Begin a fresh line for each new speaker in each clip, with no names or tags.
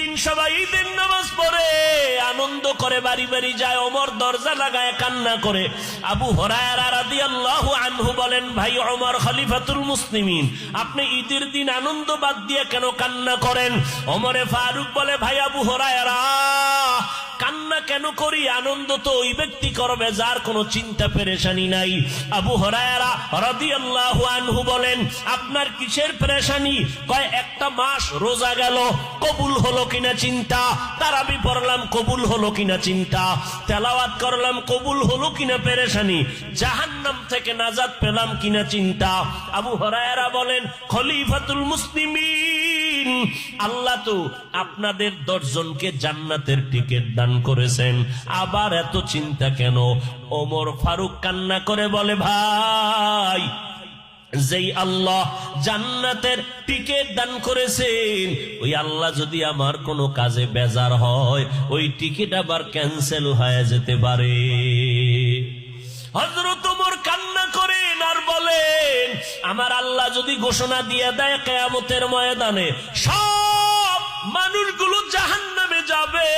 দিন সবাই ঈদের নামাজ পড়ে আনন্দ করে বাড়ি বাড়ি যায়, ওমর দরজা লাগায় কান্না করে। আবু হুরায়রা রাদিয়াল্লাহু আনহু বলেন, ভাই ওমর খলিফাতুল মুসলিমিন, আপনি ঈদের দিন আনন্দ বাদ দিয়ে কেন কান্না করেন? ওমরে ফারুক বলে, ভাই আবু হুরায়রা, কান্না কেন করি? আনন্দ তো ওই ব্যক্তি করবে যার কোনো চিন্তা পেরেশানি নাই। আবু হুরায়রা রাদিয়াল্লাহু আনহু বলেন, আপনার কিসের পেরেশানি? কয়, একটা মাস রোজা গেল, কবুল হলো কিনা চিন্তা, তারাবি পড়লাম কবুল হলো কিনা চিন্তা, তেলাওয়াত করলাম কবুল হলো কিনা পেরেশানি, জাহান্নাম থেকে নাজাত পেলাম কিনা চিন্তা। আবু হুরায়রা বলেন, খলিফাতুল মুসলিমিন, আল্লাহ তো আপনাদের 10 জনকে জান্নাতের টিকিট দান করেছেন, আবার এত চিন্তা কেন? ওমর ফারুক কান্না করে বলে, ভাই, যেই আল্লাহ জান্নাতের টিকিট দান করেছেন, ওই আল্লাহ যদি আমার কোনো কাজে বেজার হয়, ওই টিকিট আবার ক্যান্সেল হয়ে যেতে পারে। হযরত ওমর কান্না করেন আর বলেন, আমার আল্লাহ যদি ঘোষণা দিয়ে দেয় কিয়ামতের ময়দানে সব মানুষগুলো জাহান্নামে যাবে,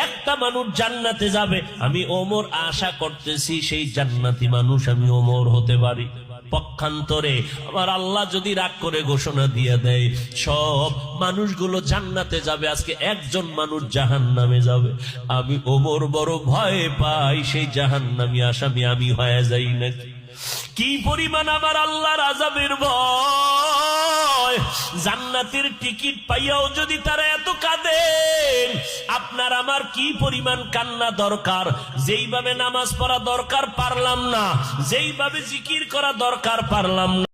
একটা মানুষ জান্নাতে যাবে, আমি ওমর আশা করতেছি সেই জান্নাতি মানুষ আমি ওমর হতে পারি। পক্ষান্তরে আমার আল্লাহ যদি রাগ করে ঘোষণা দিয়ে দেয় সব মানুষগুলো জান্নাতে যাবে, আজকে একজন মানুষ জাহান্নামে যাবে, আমি ওমর বড় ভয় পাই সেই জাহান্নামী আসামি আমি হয়ে যাই নাকি। কি পরিমাণ আমার আল্লাহর আযাবের ভয়! জান্নাতের টিকিট পাইয়াও যদি তারা এত কাঁদেন, আপনার আমার কি পরিমাণ কান্না দরকার! যেইভাবে নামাজ পড়া দরকার পারলাম না, যেইভাবে জিকির করা দরকার পারলাম না।